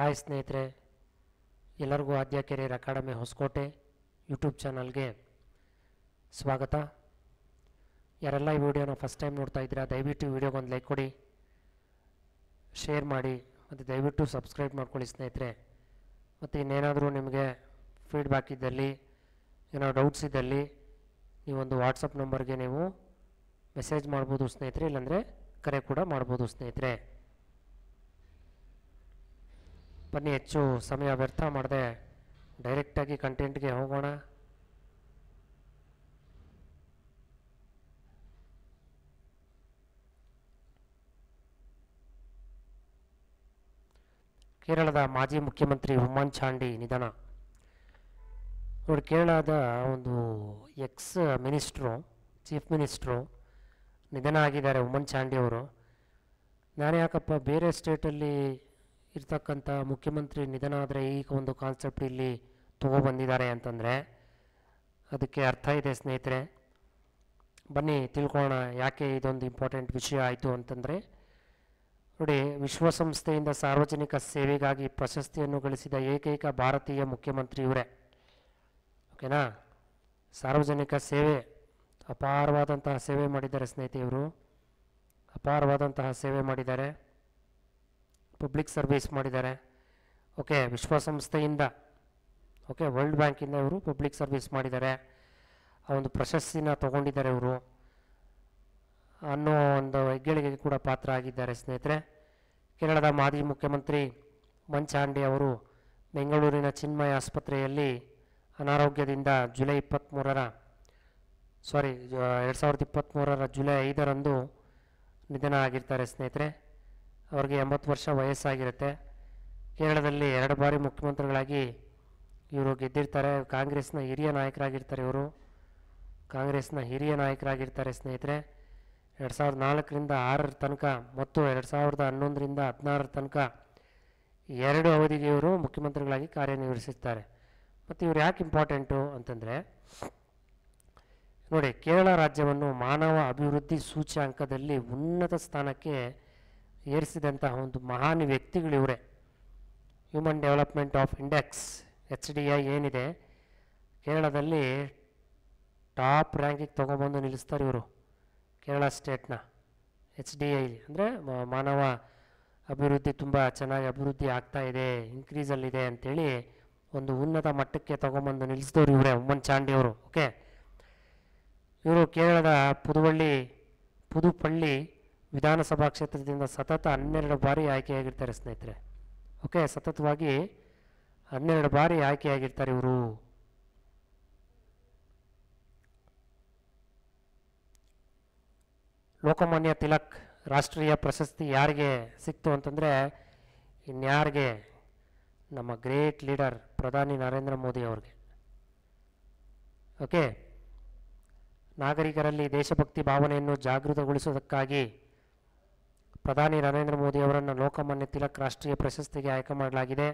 Hi ಸ್ನೇಹಿತರೆ, ಎಲ್ಲರಿಗೂ ಆದ್ಯ career academy Hosakote YouTube ಚಾನಲ್ಗೆ ಸ್ವಾಗತ. ಯಾರೆಲ್ಲ ಈ ವಿಡಿಯೋನ ಫಸ್ಟ್ ಟೈಮ್ ನೋಡ್ತಾ ಇದ್ದೀರಾ, ದಯವಿಟ್ಟು ಈ ವಿಡಿಯೋಗೆ ಒಂದು ಲೈಕ್ ಕೊಡಿ, ಶೇರ್ ಮಾಡಿ ಮತ್ತು ದಯವಿಟ್ಟು ಸಬ್ಸ್ಕ್ರೈಬ್ ಮಾಡ್ಕೊಳ್ಳಿ ಸ್ನೇಹಿತರೆ. ಮತ್ತು ಇನ್ನೇನಾದರೂ ನಿಮಗೆ ಫೀಡ್ಬ್ಯಾಕ್ ಇದ್ದಲ್ಲಿ, ಏನೋ ಡೌಟ್ಸ್ ಇದ್ದಲ್ಲಿ ನೀವೊಂದು ವಾಟ್ಸಪ್ ನಂಬರ್ಗೆ ನೀವು ಮೆಸೇಜ್ ಮಾಡ್ಬೋದು ಸ್ನೇಹಿತರೆ, ಇಲ್ಲಾಂದರೆ ಕರೆ ಕೂಡ ಮಾಡ್ಬೋದು ಸ್ನೇಹಿತರೆ. ಬನ್ನಿ, ಹೆಚ್ಚು ಸಮಯ ವ್ಯರ್ಥ ಮಾಡದೆ ಡೈರೆಕ್ಟಾಗಿ ಕಂಟೆಂಟ್ಗೆ ಹೋಗೋಣ. ಕೇರಳದ ಮಾಜಿ ಮುಖ್ಯಮಂತ್ರಿ ಉಮ್ಮನ್ ಚಾಂಡಿ ನಿಧನ. ನೋಡಿ, ಕೇರಳದ ಒಂದು ಎಕ್ಸ್ ಮಿನಿಸ್ಟ್ರು, ಚೀಫ್ ಮಿನಿಸ್ಟ್ರು ನಿಧನ ಆಗಿದ್ದಾರೆ ಉಮ್ಮನ್ ಚಾಂಡಿ ಅವರು. ನಾನು ಯಾಕಪ್ಪ ಬೇರೆ ಸ್ಟೇಟಲ್ಲಿ ಇರ್ತಕ್ಕಂಥ ಮುಖ್ಯಮಂತ್ರಿ ನಿಧನ ಆದರೆ ಈಗ ಒಂದು ಕಾನ್ಸೆಪ್ಟ್ ಇಲ್ಲಿ ತೊಗೊಬಂದಿದ್ದಾರೆ ಅಂತಂದರೆ ಅದಕ್ಕೆ ಅರ್ಥ ಇದೆ ಸ್ನೇಹಿತರೆ. ಬನ್ನಿ ತಿಳ್ಕೊಳ್ಳೋಣ ಯಾಕೆ ಇದೊಂದು ಇಂಪಾರ್ಟೆಂಟ್ ವಿಷಯ ಆಯಿತು ಅಂತಂದರೆ, ನೋಡಿ, ವಿಶ್ವಸಂಸ್ಥೆಯಿಂದ ಸಾರ್ವಜನಿಕ ಸೇವೆಗಾಗಿ ಪ್ರಶಸ್ತಿಯನ್ನು ಗಳಿಸಿದ ಏಕೈಕ ಭಾರತೀಯ ಮುಖ್ಯಮಂತ್ರಿ ಇವರೇ. ಓಕೆನಾ? ಸಾರ್ವಜನಿಕ ಸೇವೆ, ಅಪಾರವಾದಂತಹ ಸೇವೆ ಮಾಡಿದ್ದಾರೆ ಸ್ನೇಹಿತರೆ. ಇವರು ಅಪಾರವಾದಂತಹ ಸೇವೆ ಮಾಡಿದ್ದಾರೆ, ಪಬ್ಲಿಕ್ ಸರ್ವಿಸ್ ಮಾಡಿದ್ದಾರೆ. ಓಕೆ, ವಿಶ್ವಸಂಸ್ಥೆಯಿಂದ, ಓಕೆ, ವರ್ಲ್ಡ್ ಬ್ಯಾಂಕಿಂದ ಇವರು ಪಬ್ಲಿಕ್ ಸರ್ವಿಸ್ ಮಾಡಿದ್ದಾರೆ. ಆ ಒಂದು ಪ್ರಶಸ್ತಿನ ತಗೊಂಡಿದ್ದಾರೆ ಇವರು ಅನ್ನೋ ಒಂದು ಹೆಗ್ಗಳಿಕೆಗೆ ಕೂಡ ಪಾತ್ರ ಆಗಿದ್ದಾರೆ ಸ್ನೇಹಿತರೆ. ಕೇರಳದ ಮಾಜಿ ಮುಖ್ಯಮಂತ್ರಿ ಉಮ್ಮನ್ ಚಾಂಡಿ ಅವರು ಬೆಂಗಳೂರಿನ ಚಿನ್ಮಯ ಆಸ್ಪತ್ರೆಯಲ್ಲಿ ಅನಾರೋಗ್ಯದಿಂದ ಜುಲೈ 2023 ಜುಲೈ 5 ನಿಧನ ಆಗಿರ್ತಾರೆ ಸ್ನೇಹಿತರೆ. ಅವ್ರಿಗೆ 80 ವರ್ಷ ವಯಸ್ಸಾಗಿರುತ್ತೆ. ಕೇರಳದಲ್ಲಿ 2 ಬಾರಿ ಮುಖ್ಯಮಂತ್ರಿಗಳಾಗಿ ಇವರು ಗೆದ್ದಿರ್ತಾರೆ. ಕಾಂಗ್ರೆಸ್ನ ಹಿರಿಯ ನಾಯಕರಾಗಿರ್ತಾರೆ ಇವರು, ಕಾಂಗ್ರೆಸ್ನ ಹಿರಿಯ ನಾಯಕರಾಗಿರ್ತಾರೆ ಸ್ನೇಹಿತರೆ. 2004ರಿಂದ 6 ತನಕ ಮತ್ತು 2011ರಿಂದ 16 ತನಕ 2 ಅವಧಿಗೆ ಇವರು ಮುಖ್ಯಮಂತ್ರಿಗಳಾಗಿ ಕಾರ್ಯನಿರ್ವಹಿಸುತ್ತಾರೆ. ಮತ್ತು ಇವರು ಯಾಕೆ ಇಂಪಾರ್ಟೆಂಟು ಅಂತಂದರೆ, ನೋಡಿ, ಕೇರಳ ರಾಜ್ಯವನ್ನು ಮಾನವ ಅಭಿವೃದ್ಧಿ ಸೂಚ್ಯಾಂಕದಲ್ಲಿ ಉನ್ನತ ಸ್ಥಾನಕ್ಕೆ ಏರಿಸಿದಂತಹ ಒಂದು ಮಹಾನ್ ವ್ಯಕ್ತಿಗಳು ಇವರೇ. Human development of index HDI ಏನಿದೆ, ಕೇರಳದಲ್ಲಿ ಟಾಪ್ ರ್ಯಾಂಕಿಗೆ ತೊಗೊಂಬಂದು ನಿಲ್ಲಿಸ್ತಾರೆ ಇವರು. ಕೇರಳ ಸ್ಟೇಟ್ನ HDI ಅಂದರೆ ಮಾನವ ಅಭಿವೃದ್ಧಿ ತುಂಬ ಚೆನ್ನಾಗಿ ಅಭಿವೃದ್ಧಿ ಆಗ್ತಾ ಇದೆ, ಇನ್ಕ್ರೀಸಲ್ಲಿದೆ ಅಂಥೇಳಿ ಒಂದು ಉನ್ನತ ಮಟ್ಟಕ್ಕೆ ತೊಗೊಂಬಂದು ನಿಲ್ಲಿಸಿದವರು ಇವರೇ, ಉಮ್ಮನ್ ಚಾಂಡಿ ಅವರು. ಓಕೆ, ಇವರು ಕೇರಳದ ಪುದುಪಳ್ಳಿ ವಿಧಾನಸಭಾ ಕ್ಷೇತ್ರದಿಂದ ಸತತ 12 ಬಾರಿ ಆಯ್ಕೆಯಾಗಿರ್ತಾರೆ ಸ್ನೇಹಿತರೆ. ಓಕೆ, ಸತತವಾಗಿ 12 ಬಾರಿ ಆಯ್ಕೆಯಾಗಿರ್ತಾರೆ ಇವರು. ಲೋಕಮಾನ್ಯ ತಿಲಕ್ ರಾಷ್ಟ್ರೀಯ ಪ್ರಶಸ್ತಿ ಯಾರಿಗೆ ಸಿಕ್ತು ಅಂತಂದರೆ, ಇನ್ಯಾರಿಗೆ, ನಮ್ಮ ಗ್ರೇಟ್ ಲೀಡರ್ ಪ್ರಧಾನಿ ನರೇಂದ್ರ ಮೋದಿ ಅವ್ರಿಗೆ. ಓಕೆ, ನಾಗರಿಕರಲ್ಲಿ ದೇಶಭಕ್ತಿ ಭಾವನೆಯನ್ನು ಜಾಗೃತಗೊಳಿಸುವುದಕ್ಕಾಗಿ ಪ್ರಧಾನಿ ನರೇಂದ್ರ ಮೋದಿ ಅವರನ್ನು ಲೋಕಮಾನ್ಯ ತಿಲಕ್ ರಾಷ್ಟ್ರೀಯ ಪ್ರಶಸ್ತಿಗೆ ಆಯ್ಕೆ ಮಾಡಲಾಗಿದೆ.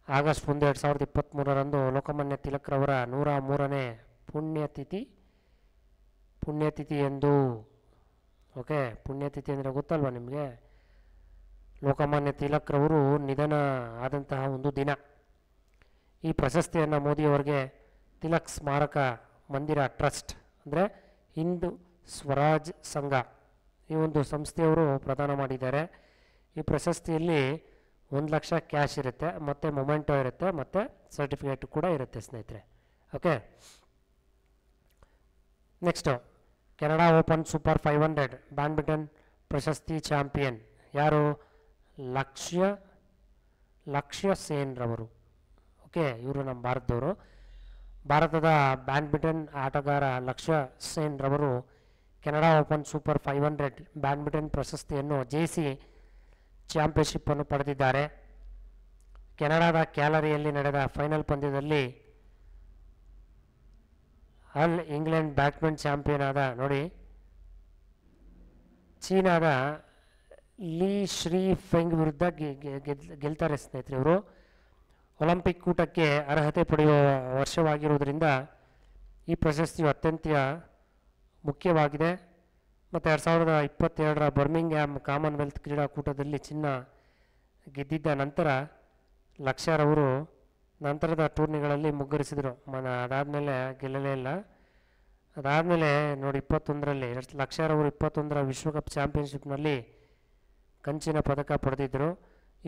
ಆಗಸ್ಟ್ 1, 2023 ಲೋಕಮಾನ್ಯ ತಿಲಕ್ರವರ 103ನೇ ಪುಣ್ಯತಿಥಿ ಎಂದು. ಓಕೆ, ಪುಣ್ಯತಿಥಿ ಅಂದರೆ ಗೊತ್ತಲ್ವ ನಿಮಗೆ? ಲೋಕಮಾನ್ಯ ತಿಲಕ್ರವರು ನಿಧನ ಆದಂತಹ ಒಂದು ದಿನ. ಈ ಪ್ರಶಸ್ತಿಯನ್ನು ಮೋದಿಯವರಿಗೆ ತಿಲಕ್ ಸ್ಮಾರಕ ಮಂದಿರ ಟ್ರಸ್ಟ್ ಅಂದರೆ ಹಿಂದೂ ಸ್ವರಾಜ್ ಸಂಘ, ಈ ಒಂದು ಸಂಸ್ಥೆಯವರು ಪ್ರದಾನ ಮಾಡಿದ್ದಾರೆ. ಈ ಪ್ರಶಸ್ತಿಯಲ್ಲಿ 1 ಲಕ್ಷ ಕ್ಯಾಶ್ ಇರುತ್ತೆ, ಮತ್ತು ಮೊಮೆಂಟೋ ಇರುತ್ತೆ, ಮತ್ತು ಸರ್ಟಿಫಿಕೇಟ್ ಕೂಡ ಇರುತ್ತೆ ಸ್ನೇಹಿತರೆ. Okay, next Canada open super 500 badminton ಪ್ರಶಸ್ತಿ ಚಾಂಪಿಯನ್ ಯಾರು? ಲಕ್ಷ್ಯ ಸೇನ್ ರವರು. ಓಕೆ, ಇವರು ನಮ್ಮ ಭಾರತದವರು. ಭಾರತದ ಬ್ಯಾಡ್ಮಿಂಟನ್ ಆಟಗಾರ ಲಕ್ಷ್ಯ ಸೇನ್ ರವರು ಕೆನಡಾ ಓಪನ್ ಸೂಪರ್ 500 ಬ್ಯಾಡ್ಮಿಂಟನ್ ಪ್ರಶಸ್ತಿಯನ್ನು ಜಯಿಸಿ ಚಾಂಪಿಯನ್ಶಿಪ್ಪನ್ನು ಪಡೆದಿದ್ದಾರೆ. ಕೆನಡಾದ ಕ್ಯಾಲರಿಯಲ್ಲಿ ನಡೆದ ಫೈನಲ್ ಪಂದ್ಯದಲ್ಲಿ ಆಲ್ ಇಂಗ್ಲೆಂಡ್ ಬ್ಯಾಡ್ಮಿಂಟನ್ ಚಾಂಪಿಯನ್ ಆದ, ನೋಡಿ, ಚೀನಾದ ಲೀ ಶ್ರೀ ಫೆಂಗ್ ವಿರುದ್ಧ ಗೆಲ್ತಾರೆ ಸ್ನೇಹಿತರೆ. ಇವರು ಒಲಿಂಪಿಕ್ ಕೂಟಕ್ಕೆ ಅರ್ಹತೆ ಪಡೆಯುವ ವರ್ಷವಾಗಿರುವುದರಿಂದ ಈ ಪ್ರಶಸ್ತಿಯು ಅತ್ಯಂತ ಮುಖ್ಯವಾಗಿದೆ. ಮತ್ತು 2022 ಬರ್ಮಿಂಗ್ಹ್ಯಾಮ್ ಕಾಮನ್ವೆಲ್ತ್ ಕ್ರೀಡಾಕೂಟದಲ್ಲಿ ಚಿನ್ನ ಗೆದ್ದಿದ್ದ ನಂತರ ಲಕ್ಷ್ಯರವರು ನಂತರದ ಟೂರ್ನಿಗಳಲ್ಲಿ ಮುಗ್ಗರಿಸಿದರು. ಅದಾದಮೇಲೆ ಗೆಲ್ಲಲೇ ಇಲ್ಲ. ಅದಾದಮೇಲೆ ನೋಡಿ 21ರಲ್ಲಿ ಲಕ್ಷ್ಯರವರು 21ರ ವಿಶ್ವಕಪ್ ಚಾಂಪಿಯನ್ಶಿಪ್ನಲ್ಲಿ ಕಂಚಿನ ಪದಕ ಪಡೆದಿದ್ದರು.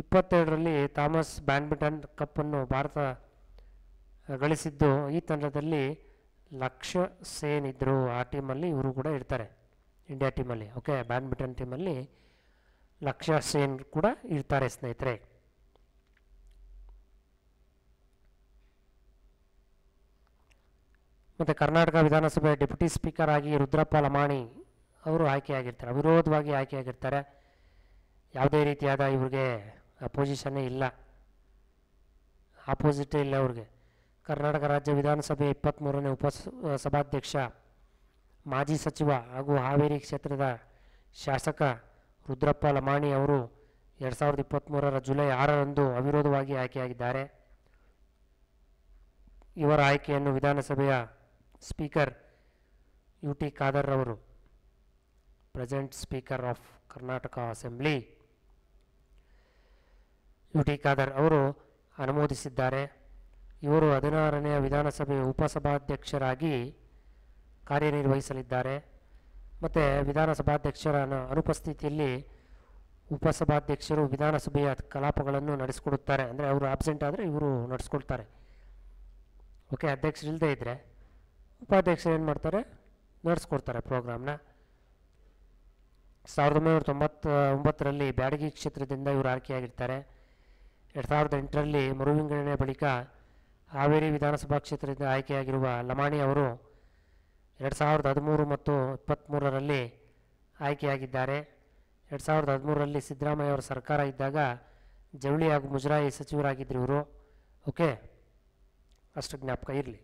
22ರಲ್ಲಿ ಥಾಮಸ್ ಬ್ಯಾಡ್ಮಿಂಟನ್ ಕಪ್ಪನ್ನು ಭಾರತ ಗಳಿಸಿದ್ದು. ಈ ತಂಡದಲ್ಲಿ ಲಕ್ಷ್ಯ ಸೇನ್ ಇದ್ದರು. ಆ ಟೀಮಲ್ಲಿ ಇವರು ಕೂಡ ಇರ್ತಾರೆ, ಇಂಡಿಯಾ ಟೀಮಲ್ಲಿ. ಓಕೆ, ಬ್ಯಾಡ್ಮಿಂಟನ್ ಟೀಮಲ್ಲಿ ಲಕ್ಷ್ಯ ಸೇನ್ ಕೂಡ ಇರ್ತಾರೆ ಸ್ನೇಹಿತರೆ. ಮತ್ತು ಕರ್ನಾಟಕ ವಿಧಾನಸಭೆ ಡೆಪ್ಯೂಟಿ ಸ್ಪೀಕರ್ ಆಗಿ ರುದ್ರಪ್ಪ ಲಮಾಣಿ ಅವರು ಆಯ್ಕೆಯಾಗಿರ್ತಾರೆ, ಅವಿರೋಧವಾಗಿ ಆಯ್ಕೆಯಾಗಿರ್ತಾರೆ. ಯಾವುದೇ ರೀತಿಯಾದ ಇವ್ರಿಗೆ ಅಪೋಸಿಷನ್ನೇ ಇಲ್ಲ, ಆಪೋಸಿಟೇ ಇಲ್ಲ ಅವ್ರಿಗೆ. ಕರ್ನಾಟಕ ರಾಜ್ಯ ವಿಧಾನಸಭೆ 23ನೇ ಸಭಾಧ್ಯಕ್ಷ, ಮಾಜಿ ಸಚಿವ ಹಾಗೂ ಹಾವೇರಿ ಕ್ಷೇತ್ರದ ಶಾಸಕ ರುದ್ರಪ್ಪ ಲಮಾಣಿ ಅವರು 2023ರ ಜುಲೈ 6ರಂದು ಅವಿರೋಧವಾಗಿ ಆಯ್ಕೆಯಾಗಿದ್ದಾರೆ. ಇವರ ಆಯ್ಕೆಯನ್ನು ವಿಧಾನಸಭೆಯ ಸ್ಪೀಕರ್ UT ಖಾದರ್ ಅವರು, present speaker of Karnataka assembly UT Khader ಅವರು ಅನುಮೋದಿಸಿದ್ದಾರೆ. ಇವರು 16ನೇ ವಿಧಾನಸಭೆಯ ಉಪಸಭಾಧ್ಯಕ್ಷರಾಗಿ ಕಾರ್ಯನಿರ್ವಹಿಸಲಿದ್ದಾರೆ. ಮತ್ತು ವಿಧಾನಸಭಾಧ್ಯಕ್ಷರ ಅನುಪಸ್ಥಿತಿಯಲ್ಲಿ ಉಪಸಭಾಧ್ಯಕ್ಷರು ವಿಧಾನಸಭೆಯ ಕಲಾಪಗಳನ್ನು ನಡೆಸಿಕೊಡುತ್ತಾರೆ. ಅಂದರೆ ಅವರು ಆಬ್ಸೆಂಟ್ ಆದರೆ ಇವರು ನಡೆಸ್ಕೊಡ್ತಾರೆ. ಓಕೆ, ಅಧ್ಯಕ್ಷರು ಇಲ್ಲದೇ ಇದ್ದರೆ ಉಪಾಧ್ಯಕ್ಷರು ಏನು ಮಾಡ್ತಾರೆ, ನಡೆಸ್ಕೊಡ್ತಾರೆ ಪ್ರೋಗ್ರಾಮ್ನ. 1999ರಲ್ಲಿ ಬ್ಯಾಡಗಿ ಕ್ಷೇತ್ರದಿಂದ ಇವರು ಆಯ್ಕೆಯಾಗಿರ್ತಾರೆ. 2008ರಲ್ಲಿ ಮರುವಿಂಗಡಣೆ ಬಳಿಕ ಹಾವೇರಿ ವಿಧಾನಸಭಾ ಕ್ಷೇತ್ರದಿಂದ ಆಯ್ಕೆಯಾಗಿರುವ ಲಮಾಣಿ ಅವರು 2013 ಮತ್ತು 23ರಲ್ಲಿ ಆಯ್ಕೆಯಾಗಿದ್ದಾರೆ. 2013ರಲ್ಲಿ ಸಿದ್ದರಾಮಯ್ಯ ಅವರ ಸರ್ಕಾರ ಇದ್ದಾಗ ಜವಳಿ ಹಾಗೂ ಮುಜರಾಯಿ ಸಚಿವರಾಗಿದ್ದರು ಇವರು. ಓಕೆ, ಅಷ್ಟು ಜ್ಞಾಪಕ ಇರಲಿ.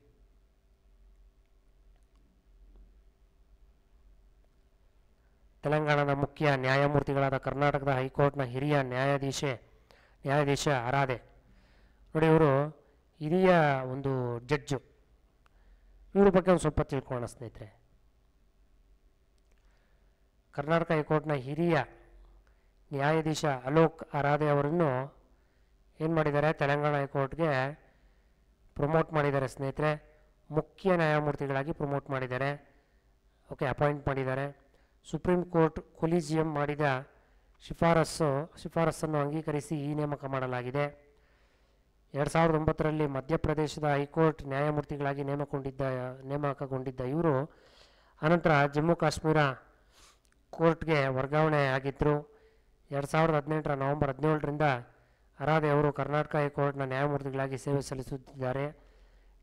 ತೆಲಂಗಾಣದ ಮುಖ್ಯ ನ್ಯಾಯಮೂರ್ತಿಗಳಾದ ಕರ್ನಾಟಕದ ಹೈಕೋರ್ಟ್ನ ಹಿರಿಯ ನ್ಯಾಯಾಧೀಶ ಆರಾಧೆ ನೋಡಿ, ಇವರು ಹಿರಿಯ ಒಂದು ಜಡ್ಜು. ಇವ್ರ ಬಗ್ಗೆ ಒಂದು ಸ್ವಲ್ಪ ತಿಳ್ಕೊಳ್ಳೋಣ ಸ್ನೇಹಿತರೆ. ಕರ್ನಾಟಕ ಹೈಕೋರ್ಟ್ನ ಹಿರಿಯ ನ್ಯಾಯಾಧೀಶ ಅಲೋಕ್ ಆರಾಧೆ ಅವರನ್ನು ಏನು ಮಾಡಿದ್ದಾರೆ, ತೆಲಂಗಾಣ ಹೈಕೋರ್ಟ್ಗೆ ಪ್ರಮೋಟ್ ಮಾಡಿದ್ದಾರೆ ಸ್ನೇಹಿತರೆ. ಮುಖ್ಯ ನ್ಯಾಯಮೂರ್ತಿಗಳಾಗಿ ಪ್ರಮೋಟ್ ಮಾಡಿದ್ದಾರೆ. ಓಕೆ, ಅಪಾಯಿಂಟ್ ಮಾಡಿದ್ದಾರೆ. ಸುಪ್ರೀಂ ಕೋರ್ಟ್ ಕೊಲಿಜಿಯಂ ಮಾಡಿದ ಶಿಫಾರಸನ್ನು ಅಂಗೀಕರಿಸಿ ಈ ನೇಮಕ ಮಾಡಲಾಗಿದೆ. 2009ರಲ್ಲಿ ಮಧ್ಯಪ್ರದೇಶದ ಹೈಕೋರ್ಟ್ ನ್ಯಾಯಮೂರ್ತಿಗಳಾಗಿ ನೇಮಕಗೊಂಡಿದ್ದ ಇವರು ಅನಂತರ ಜಮ್ಮು ಕಾಶ್ಮೀರ ಕೋರ್ಟ್ಗೆ ವರ್ಗಾವಣೆ ಆಗಿದ್ದರು. 2018ರ ನವೆಂಬರ್ 17ರಿಂದ ಆರಾಧೆ ಅವರು ಕರ್ನಾಟಕ ಹೈಕೋರ್ಟ್ನ ನ್ಯಾಯಮೂರ್ತಿಗಳಾಗಿ ಸೇವೆ ಸಲ್ಲಿಸುತ್ತಿದ್ದಾರೆ.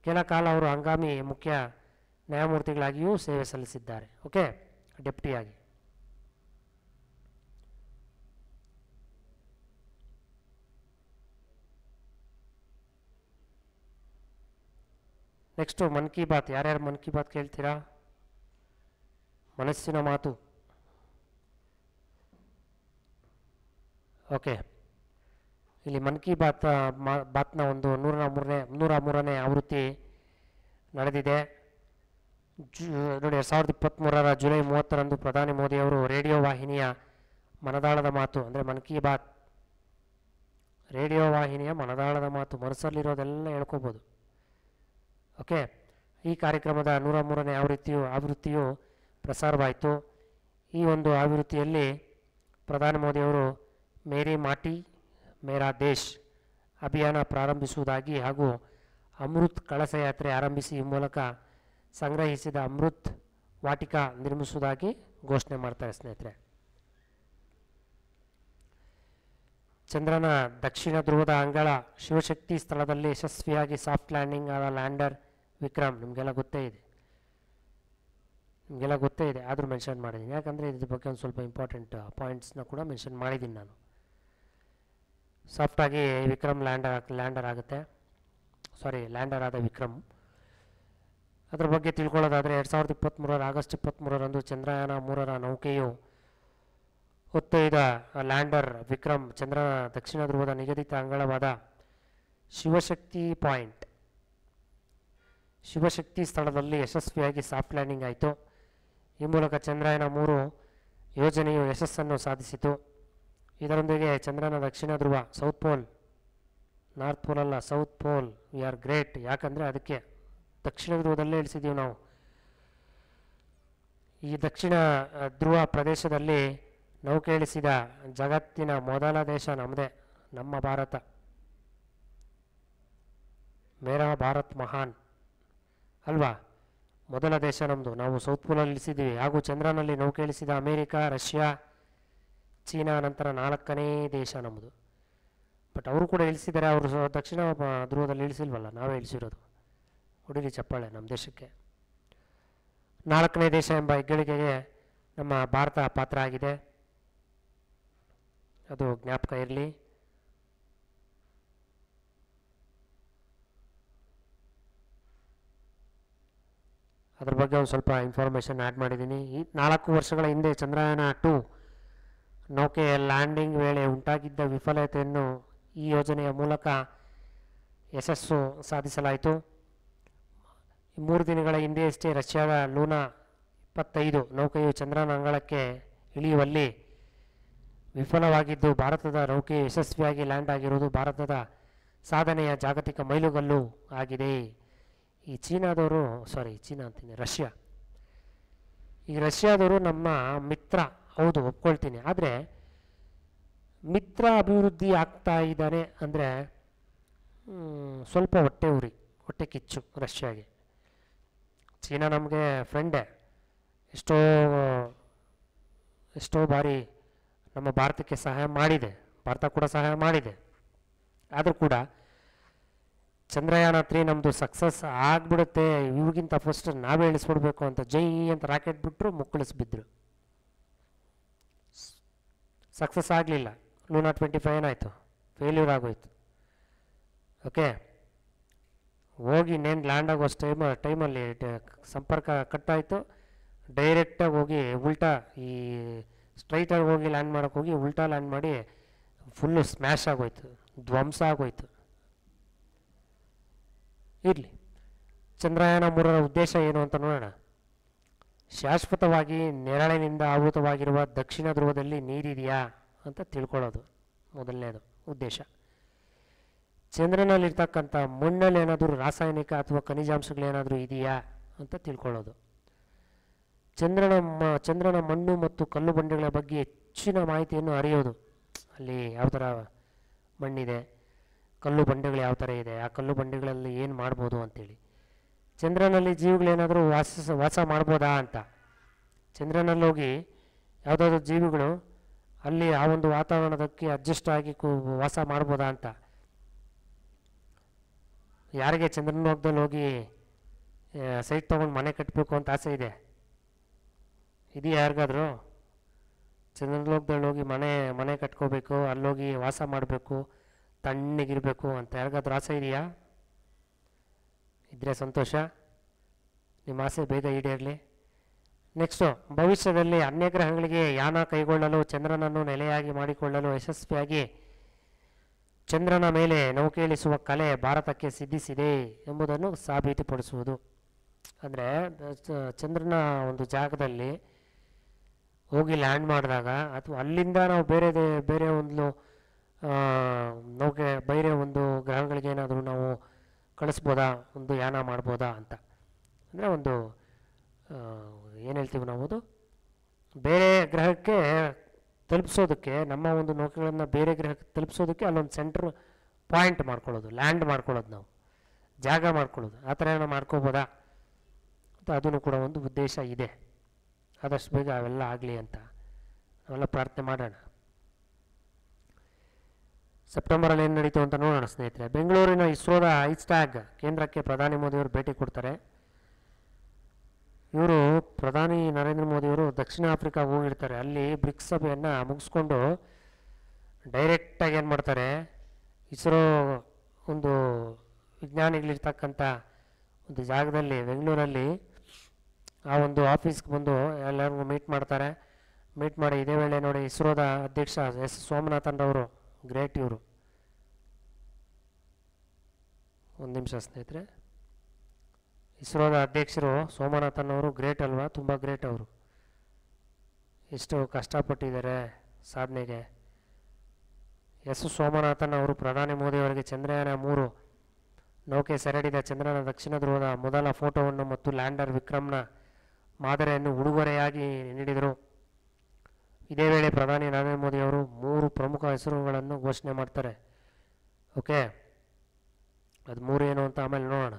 ಕೆಲ ಕಾಲ ಅವರು ಹಂಗಾಮಿ ಮುಖ್ಯ ನ್ಯಾಯಮೂರ್ತಿಗಳಾಗಿಯೂ ಸೇವೆ ಸಲ್ಲಿಸಿದ್ದಾರೆ. ಓಕೆ, ಡೆಪ್ಟಿಯಾಗಿ. ನೆಕ್ಸ್ಟು ಮನ್ ಕಿ ಬಾತ್. ಯಾರ್ಯಾರು ಮನ್ ಕಿ ಬಾತ್ ಕೇಳ್ತೀರಾ? ಮನಸ್ಸಿನ ಮಾತು. ಓಕೆ, ಇಲ್ಲಿ ಮನ್ ಕಿ ಬಾತ್ನ ಒಂದು 103ನೇ ಆವೃತ್ತಿ ನಡೆದಿದೆ. ನೋಡಿ, 2023ರ ಜುಲೈ 30ರಂದು ಪ್ರಧಾನಿ ಮೋದಿಯವರು ರೇಡಿಯೋ ವಾಹಿನಿಯ ಮನದಾಳದ ಮಾತು, ಅಂದರೆ ಮನ್ ಕಿ ಬಾತ್ ರೇಡಿಯೋ ವಾಹಿನಿಯ ಮನದಾಳದ ಮಾತು, ಮನಸ್ಸಲ್ಲಿರೋದೆಲ್ಲ ಹೇಳ್ಕೋಬೋದು. ಓಕೆ, ಈ ಕಾರ್ಯಕ್ರಮದ 103ನೇ ಆವೃತ್ತಿಯು ಪ್ರಸಾರವಾಯಿತು. ಈ ಒಂದು ಆವೃತ್ತಿಯಲ್ಲಿ ಪ್ರಧಾನಿ ಮೋದಿಯವರು ಮೇರಿ ಮಾಟಿ ಮೇರಾ ದೇಶ್ ಅಭಿಯಾನ ಪ್ರಾರಂಭಿಸುವುದಾಗಿ ಹಾಗೂ ಅಮೃತ್ ಕಳಸ ಯಾತ್ರೆ ಆರಂಭಿಸಿ ಈ ಮೂಲಕ ಸಂಗ್ರಹಿಸಿದ ಅಮೃತ್ ವಾಟಿಕಾ ನಿರ್ಮಿಸುವುದಾಗಿ ಘೋಷಣೆ ಮಾಡ್ತಾರೆ ಸ್ನೇಹಿತರೆ. ಚಂದ್ರನ ದಕ್ಷಿಣ ಧ್ರುವದ ಅಂಗಳ ಶಿವಶಕ್ತಿ ಸ್ಥಳದಲ್ಲಿ ಯಶಸ್ವಿಯಾಗಿ ಸಾಫ್ಟ್ ಲ್ಯಾಂಡಿಂಗ್ ಆದ ಲ್ಯಾಂಡರ್ ವಿಕ್ರಮ್. ನಿಮಗೆಲ್ಲ ಗೊತ್ತೇ ಇದೆ, ಆದರೂ ಮೆನ್ಷನ್ ಮಾಡಿದ್ದೀನಿ. ಯಾಕಂದರೆ ಇದ್ರ ಬಗ್ಗೆ ಒಂದು ಸ್ವಲ್ಪ ಇಂಪಾರ್ಟೆಂಟ್ ಪಾಯಿಂಟ್ಸ್ನ ಕೂಡ ಮೆನ್ಷನ್ ಮಾಡಿದ್ದೀನಿ ನಾನು. ಸಾಫ್ಟಾಗಿ ವಿಕ್ರಮ್ ಲ್ಯಾಂಡರ್ ಆದ ವಿಕ್ರಮ್. ಅದರ ಬಗ್ಗೆ ತಿಳ್ಕೊಳ್ಳೋದಾದರೆ 2023 ಆಗಸ್ಟ್ 23ರಂದು ಚಂದ್ರಯಾನ 3ರ ನೌಕೆಯು ಹೊತ್ತೊಯ್ದ ಲ್ಯಾಂಡರ್ ವಿಕ್ರಮ್ ಚಂದ್ರನ ದಕ್ಷಿಣ ಧ್ರುವದ ನಿಗದಿತ ಅಂಗಳವಾದ ಶಿವಶಕ್ತಿ ಸ್ಥಳದಲ್ಲಿ ಯಶಸ್ವಿಯಾಗಿ ಸಾಫ್ಟ್ ಲ್ಯಾಂಡಿಂಗ್ ಆಯಿತು. ಈ ಮೂಲಕ ಚಂದ್ರಯಾನ 3 ಯೋಜನೆಯು ಯಶಸ್ಸನ್ನು ಸಾಧಿಸಿತು. ಇದರೊಂದಿಗೆ ಚಂದ್ರನ ದಕ್ಷಿಣ ಧ್ರುವ ಸೌತ್ ಪೋಲ್, ನಾರ್ತ್ ಪೋಲ್ ಅಲ್ಲ, south pole, we are great. ಯಾಕಂದರೆ ಅದಕ್ಕೆ ದಕ್ಷಿಣ ಧ್ರುವದಲ್ಲೇ ಇಳಿಸಿದ್ದೀವಿ ನಾವು. ಈ ದಕ್ಷಿಣ ಧ್ರುವ ಪ್ರದೇಶದಲ್ಲಿ ನೌಕೆ ಇಳಿಸಿದ ಜಗತ್ತಿನ ಮೊದಲ ದೇಶ ನಮ್ಮದೇ, ನಮ್ಮ ಭಾರತ. ಮೇರಾ ಭಾರತ್ ಮಹಾನ್ ಅಲ್ವಾ, ಮೊದಲ ದೇಶ ನಮ್ಮದು. ನಾವು ಸೌತ್ ಪೋಲಲ್ಲಿ ಇಳಿಸಿದ್ದೀವಿ. ಹಾಗೂ ಚಂದ್ರನಲ್ಲಿ ನೌಕೆ ಇಳಿಸಿದ ಅಮೇರಿಕಾ, ರಷ್ಯಾ, ಚೀನಾ ನಂತರ 4ನೇ ದೇಶ ನಮ್ಮದು. ಬಟ್ ಅವರು ಕೂಡ ಇಳಿಸಿದ್ದಾರೆ. ಅವರು ದಕ್ಷಿಣ ಧ್ರುವದಲ್ಲಿ ಇಳಿಸಿಲ್ವಲ್ಲ, ನಾವೇ ಇಳಿಸಿರೋದು. ಹೊಡಿರಿ ಚಪ್ಪಾಳೆ ನಮ್ಮ ದೇಶಕ್ಕೆ. 4ನೇ ದೇಶ ಎಂಬ ಹೆಗ್ಗಳಿಕೆಗೆ ನಮ್ಮ ಭಾರತ ಪಾತ್ರ ಆಗಿದೆ, ಅದು ಜ್ಞಾಪಕ ಇರಲಿ. ಅದ್ರ ಬಗ್ಗೆ ಒಂದು ಸ್ವಲ್ಪ ಇನ್ಫಾರ್ಮೇಷನ್ ಆ್ಯಡ್ ಮಾಡಿದ್ದೀನಿ. ಈ 4 ವರ್ಷಗಳ ಹಿಂದೆ ಚಂದ್ರಯಾನ 2 ನೌಕೆಯ ಲ್ಯಾಂಡಿಂಗ್ ವೇಳೆ ಉಂಟಾಗಿದ್ದ ವಿಫಲತೆಯನ್ನು ಈ ಯೋಜನೆಯ ಮೂಲಕ ಯಶಸ್ಸು ಸಾಧಿಸಲಾಯಿತು. 3 ದಿನಗಳ ಹಿಂದೆಯಷ್ಟೇ ರಷ್ಯಾದ ಲೂನಾ 25 ನೌಕೆಯು ಚಂದ್ರನ ಅಂಗಳಕ್ಕೆ ಇಳಿಯುವಲ್ಲಿ ವಿಫಲವಾಗಿದ್ದು, ಭಾರತದ ನೌಕೆಯು ಯಶಸ್ವಿಯಾಗಿ ಲ್ಯಾಂಡ್ ಆಗಿರುವುದು ಭಾರತದ ಸಾಧನೆಯ ಜಾಗತಿಕ ಮೈಲುಗಲ್ಲು ಆಗಿದೆ. ಈ ರಷ್ಯಾ. ಈ ರಷ್ಯಾದವರು ನಮ್ಮ ಮಿತ್ರ, ಹೌದು ಒಪ್ಕೊಳ್ತೀನಿ. ಆದರೆ ಮಿತ್ರ ಅಭಿವೃದ್ಧಿ ಆಗ್ತಾ ಇದ್ದಾನೆ ಅಂದರೆ ಸ್ವಲ್ಪ ಹೊಟ್ಟೆ ಕಿಚ್ಚು ರಷ್ಯಾಗೆ. ಚೀನಾ ನಮಗೆ ಫ್ರೆಂಡೇ, ಎಷ್ಟೋ ಬಾರಿ ನಮ್ಮ ಭಾರತಕ್ಕೆ ಸಹಾಯ ಮಾಡಿದೆ, ಭಾರತ ಕೂಡ ಸಹಾಯ ಮಾಡಿದೆ. ಆದರೂ ಕೂಡ ಚಂದ್ರಯಾನ 3 ನಮ್ಮದು ಸಕ್ಸಸ್ ಆಗಿಬಿಡುತ್ತೆ, ಇವ್ರಿಗಿಂತ ಫಸ್ಟ್ ನಾವೇ ಇಳಿಸ್ಬಿಡ್ಬೇಕು ಅಂತ ಜೈ ಅಂತ ರಾಕೆಟ್ ಬಿಟ್ಟರು, ಮುಕ್ಕಳಿಸ್ಬಿದ್ರು. ಸಕ್ಸಸ್ ಆಗಲಿಲ್ಲ. ಲೂನಾ 25 ಏನಾಯಿತು, ಫೇಲ್ಯೂರ್ ಆಗೋಯ್ತು. ಓಕೆ, ಹೋಗಿ ಇನ್ನೇನು ಲ್ಯಾಂಡ್ ಆಗೋ ಟೈಮಲ್ಲಿ ಸಂಪರ್ಕ ಕಟ್ಟಾಯಿತು. ಡೈರೆಕ್ಟಾಗಿ ಹೋಗಿ ಉಲ್ಟಾ, ಈ ಸ್ಟ್ರೈಟಾಗಿ ಹೋಗಿ ಲ್ಯಾಂಡ್ ಮಾಡೋಕ್ಕೆ ಹೋಗಿ ಉಲ್ಟಾ ಲ್ಯಾಂಡ್ ಮಾಡಿ ಫುಲ್ಲು ಸ್ಮ್ಯಾಶ್ ಆಗೋಯ್ತು, ಧ್ವಂಸ ಆಗೋಯ್ತು. ಇರಲಿ, ಚಂದ್ರಯಾನ 3ರ ಉದ್ದೇಶ ಏನು ಅಂತ ನೋಡೋಣ. ಶಾಶ್ವತವಾಗಿ ನೆರಳಿನಿಂದ ಆವೃತವಾಗಿರುವ ದಕ್ಷಿಣ ಧ್ರುವದಲ್ಲಿ ನೀರಿದೆಯಾ ಅಂತ ತಿಳ್ಕೊಳ್ಳೋದು ಮೊದಲನೇದು ಉದ್ದೇಶ. ಚಂದ್ರನಲ್ಲಿರ್ತಕ್ಕಂಥ ಮಣ್ಣಲ್ಲಿ ಏನಾದರೂ ರಾಸಾಯನಿಕ ಅಥವಾ ಖನಿಜಾಂಶಗಳೇನಾದರೂ ಇದೆಯಾ ಅಂತ ತಿಳ್ಕೊಳ್ಳೋದು. ಚಂದ್ರನ ಮಣ್ಣು ಮತ್ತು ಕಲ್ಲು ಬಂಡೆಗಳ ಬಗ್ಗೆ ಹೆಚ್ಚಿನ ಮಾಹಿತಿಯನ್ನು ಅರಿಯೋದು. ಅಲ್ಲಿ ಯಾವ ಥರ ಮಣ್ಣಿದೆ, ಕಲ್ಲು ಬಂಡೆಗಳು ಯಾವ ಥರ ಇದೆ, ಆ ಕಲ್ಲು ಬಂಡೆಗಳಲ್ಲಿ ಏನು ಮಾಡ್ಬೋದು ಅಂತೇಳಿ. ಚಂದ್ರನಲ್ಲಿ ಜೀವಿಗಳೇನಾದರೂ ವಾಸ ಮಾಡ್ಬೋದಾ ಅಂತ. ಚಂದ್ರನಲ್ಲಿ ಹೋಗಿ ಯಾವುದಾದ್ರೂ ಜೀವಿಗಳು ಅಲ್ಲಿ ಆ ಒಂದು ವಾತಾವರಣದಕ್ಕೆ ಅಡ್ಜಸ್ಟ್ ಆಗಿ ವಾಸ ಮಾಡ್ಬೋದಾ ಅಂತ. ಯಾರಿಗೆ ಚಂದ್ರಲೋಕದಲ್ಲಿ ಹೋಗಿ ಸೈಟ್ ತೊಗೊಂಡು ಮನೆ ಕಟ್ಟಬೇಕು ಅಂತ ಆಸೆ ಇದೆ? ಇದೆಯಾ ಯಾರಿಗಾದರೂ? ಚಂದ್ರಲೋಕದಲ್ಲಿ ಹೋಗಿ ಮನೆ ಕಟ್ಕೋಬೇಕು, ಅಲ್ಲೋಗಿ ವಾಸ ಮಾಡಬೇಕು, ತಣ್ಣಗಿರಬೇಕು ಅಂತ ಯಾರಿಗಾದ್ರೂ ಆಸೆ ಇದೆಯಾ? ಇದ್ದರೆ ಸಂತೋಷ, ನಿಮ್ಮ ಆಸೆ ಬೇಗ ಈಡೇರಲಿ. ನೆಕ್ಸ್ಟು, ಭವಿಷ್ಯದಲ್ಲಿ ಅನ್ಯ ಗ್ರಹಗಳಿಗೆ ಯಾನ ಕೈಗೊಳ್ಳಲು ಚಂದ್ರನನ್ನು ನೆಲೆಯಾಗಿ ಮಾಡಿಕೊಳ್ಳಲು ಯಶಸ್ವಿಯಾಗಿ ಚಂದ್ರನ ಮೇಲೆ ನೌಕೆ ಇಳಿಸುವ ಕಲೆ ಭಾರತಕ್ಕೆ ಸಿದ್ಧಿಸಿದೆ ಎಂಬುದನ್ನು ಸಾಬೀತುಪಡಿಸುವುದು. ಅಂದರೆ ಚಂದ್ರನ ಒಂದು ಜಾಗದಲ್ಲಿ ಹೋಗಿ ಲ್ಯಾಂಡ್ ಮಾಡಿದಾಗ, ಅಥವಾ ಅಲ್ಲಿಂದ ನಾವು ಬೇರೆ ಒಂದು ನೌಕೆ ಬೇರೆ ಒಂದು ಗ್ರಹಗಳಿಗೆ ಏನಾದರೂ ನಾವು ಕಳಿಸ್ಬೋದಾ, ಒಂದು ಯಾನ ಮಾಡ್ಬೋದಾ ಅಂತ. ಅಂದರೆ ಒಂದು ಏನು ಹೇಳ್ತೀವಿ ನಾವು, ಅದು ಬೇರೆ ಗ್ರಹಕ್ಕೆ ತಲುಪಿಸೋದಕ್ಕೆ, ನಮ್ಮ ಒಂದು ನೌಕೆಗಳನ್ನು ಬೇರೆ ಗ್ರಹಕ್ಕೆ ತಲುಪಿಸೋದಕ್ಕೆ ಅಲ್ಲೊಂದು ಸೆಂಟ್ರ್ ಪಾಯಿಂಟ್ ಮಾಡ್ಕೊಳ್ಳೋದು, ಲ್ಯಾಂಡ್ ಮಾಡ್ಕೊಳ್ಳೋದು, ನಾವು ಜಾಗ ಮಾಡ್ಕೊಳ್ಳೋದು, ಆ ಥರ ಏನೋ ಮಾಡ್ಕೋಬೋದಾ ಅಂತ. ಅದೂ ಕೂಡ ಒಂದು ಉದ್ದೇಶ ಇದೆ. ಆದಷ್ಟು ಬೇಗ ಅವೆಲ್ಲ ಆಗಲಿ ಅಂತ ನಾವೆಲ್ಲ ಪ್ರಾರ್ಥನೆ ಮಾಡೋಣ. ಸೆಪ್ಟೆಂಬರಲ್ಲಿ ಏನು ನಡೀತು ಅಂತ ನೋಡೋಣ ಸ್ನೇಹಿತರೆ. ಬೆಂಗಳೂರಿನ ಇಸ್ರೋದ ಐಸ್ಟ್ಯಾಗ್ ಕೇಂದ್ರಕ್ಕೆ ಪ್ರಧಾನಿ ಮೋದಿಯವರು ಭೇಟಿ ಕೊಡ್ತಾರೆ. ಇವರು ಪ್ರಧಾನಿ ನರೇಂದ್ರ ಮೋದಿಯವರು ದಕ್ಷಿಣ ಆಫ್ರಿಕಾಗೆ ಹೋಗಿರ್ತಾರೆ. ಅಲ್ಲಿ ಬ್ರಿಕ್ಸ್ ಸಭೆಯನ್ನು ಮುಗಿಸ್ಕೊಂಡು ಡೈರೆಕ್ಟಾಗಿ ಏನು ಮಾಡ್ತಾರೆ, ಇಸ್ರೋ ಒಂದು ವಿಜ್ಞಾನಿಗಳಿರ್ತಕ್ಕಂಥ ಒಂದು ಜಾಗದಲ್ಲಿ ಬೆಂಗಳೂರಲ್ಲಿ ಆ ಒಂದು ಆಫೀಸ್ಗೆ ಬಂದು ಎಲ್ಲರಿಗೂ ಮೀಟ್ ಮಾಡ್ತಾರೆ. ಮೀಟ್ ಮಾಡಿ ಇದೇ ವೇಳೆ ನೋಡಿ ಇಸ್ರೋದ ಅಧ್ಯಕ್ಷ ಎಸ್ ಸೋಮನಾಥನ್ ಅವರು, ಗ್ರೇಟ್ ಇವರು. ಒಂದು ನಿಮಿಷ ಸ್ನೇಹಿತರೆ, ಇಸ್ರೋದ ಅಧ್ಯಕ್ಷರು ಸೋಮನಾಥನ್ ಅವರು ಗ್ರೇಟ್ ಅಲ್ವಾ? ತುಂಬ ಗ್ರೇಟ್ ಅವರು. ಎಷ್ಟು ಕಷ್ಟಪಟ್ಟಿದ್ದಾರೆ ಸಾಧನೆಗೆ. ಎಸ್ ಸೋಮನಾಥನ್ ಅವರು ಪ್ರಧಾನಿ ಮೋದಿಯವರಿಗೆ ಚಂದ್ರಯಾನ-3 ನೌಕೆ ಸೆರೆಹಿಡಿದ ಚಂದ್ರನ ದಕ್ಷಿಣ ಧ್ರುವದ ಮೊದಲ ಫೋಟೋವನ್ನು ಮತ್ತು ಲ್ಯಾಂಡರ್ ವಿಕ್ರಮ್ನ ಮಾದರಿಯನ್ನು ಉಡುಗೊರೆಯಾಗಿ ನೀಡಿದರು. ಇದೇ ವೇಳೆ ಪ್ರಧಾನಿ ನರೇಂದ್ರ ಮೋದಿ ಅವರು 3 ಪ್ರಮುಖ ಹೆಸರುಗಳನ್ನು ಘೋಷಣೆ ಮಾಡ್ತಾರೆ. ಓಕೆ, ಅದು 3 ಏನು ಅಂತ ಆಮೇಲೆ ನೋಡೋಣ.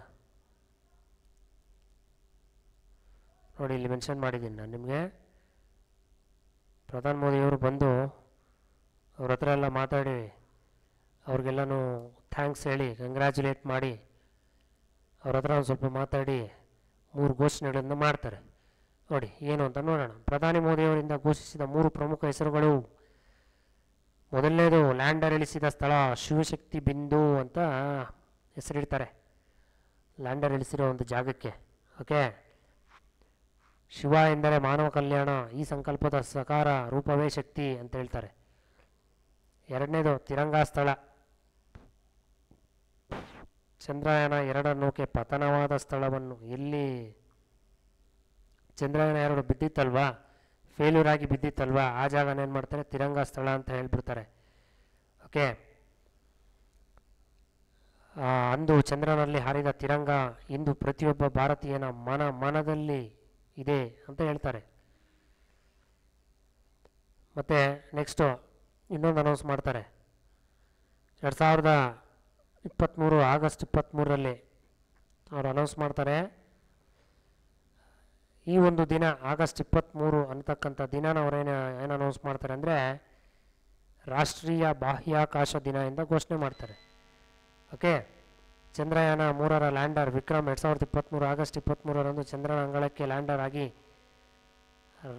ನೋಡಿ, ಇಲ್ಲಿ ಮೆನ್ಷನ್ ಮಾಡಿದ್ದೀನಿ ನಾನು ನಿಮಗೆ. ಪ್ರಧಾನಿ ಮೋದಿಯವರು ಬಂದು ಅವ್ರ ಹತ್ರ ಎಲ್ಲ ಮಾತಾಡಿ ಅವ್ರಿಗೆಲ್ಲನೂ ಥ್ಯಾಂಕ್ಸ್ ಹೇಳಿ ಕಂಗ್ರ್ಯಾಚುಲೇಟ್ ಮಾಡಿ ಅವ್ರ ಹತ್ರ ಒಂದು ಸ್ವಲ್ಪ ಮಾತಾಡಿ 3 ಘೋಷಣೆಗಳನ್ನು ಮಾಡ್ತಾರೆ. ನೋಡಿ ಏನು ಅಂತ ನೋಡೋಣ. ಪ್ರಧಾನಿ ಮೋದಿಯವರಿಂದ ಘೋಷಿಸಿದ 3 ಪ್ರಮುಖ ಹೆಸರುಗಳು. ಮೊದಲನೇದು, ಲ್ಯಾಂಡರ್ ಇಳಿಸಿದ ಸ್ಥಳ ಶಿವಶಕ್ತಿ ಬಿಂದು ಅಂತ ಹೆಸರಿಡ್ತಾರೆ. ಲ್ಯಾಂಡರ್ ಇಳಿಸಿರೋ ಒಂದು ಜಾಗಕ್ಕೆ. ಓಕೆ, ಶಿವ ಎಂದರೆ ಮಾನವ ಕಲ್ಯಾಣ, ಈ ಸಂಕಲ್ಪದ ಸಕಾರ ರೂಪವೇ ಶಕ್ತಿ ಅಂತ ಹೇಳ್ತಾರೆ. ಎರಡನೇದು, ತಿರಂಗಾ ಸ್ಥಳ. ಚಂದ್ರಯಾನ-2 ನೌಕೆ ಪತನವಾದ ಸ್ಥಳವನ್ನು, ಎಲ್ಲಿ ಚಂದ್ರಯಾನ-2 ಬಿದ್ದಿತ್ತಲ್ವಾ, ಫೇಲ್ಯೂರ್ ಆಗಿ ಬಿದ್ದಿತ್ತಲ್ವಾ, ಆ ಜಾಗನ ಏನು ಮಾಡ್ತಾರೆ, ತಿರಂಗಾ ಸ್ಥಳ ಅಂತ ಹೇಳ್ಬಿಡ್ತಾರೆ. ಓಕೆ, ಅಂದು ಚಂದ್ರನಲ್ಲಿ ಹಾರಿದ ತಿರಂಗ ಇಂದು ಪ್ರತಿಯೊಬ್ಬ ಭಾರತೀಯನ ಮನದಲ್ಲಿ ಇದೆ ಅಂತ ಹೇಳ್ತಾರೆ. ಮತ್ತು ನೆಕ್ಸ್ಟು ಇನ್ನೊಂದು ಅನೌನ್ಸ್ ಮಾಡ್ತಾರೆ. 2023 ಆಗಸ್ಟ್ 23ರಲ್ಲಿ ಅವರು ಅನೌನ್ಸ್ ಮಾಡ್ತಾರೆ. ಈ ಒಂದು ದಿನ ಆಗಸ್ಟ್ 23 ಅಂತಕ್ಕಂಥ ದಿನಾನ ಅವರೇನು ಅನೌನ್ಸ್ ಮಾಡ್ತಾರೆ ಅಂದರೆ ರಾಷ್ಟ್ರೀಯ ಬಾಹ್ಯಾಕಾಶ ದಿನ ಎಂದು ಘೋಷಣೆ ಮಾಡ್ತಾರೆ. ಓಕೆ, ಚಂದ್ರಯಾನ-3ರ ಲ್ಯಾಂಡರ್ ವಿಕ್ರಮ್ 2023 ಆಗಸ್ಟ್ 23ರಂದು ಚಂದ್ರನ ಅಂಗಳಕ್ಕೆ ಲ್ಯಾಂಡರ್ ಆಗಿ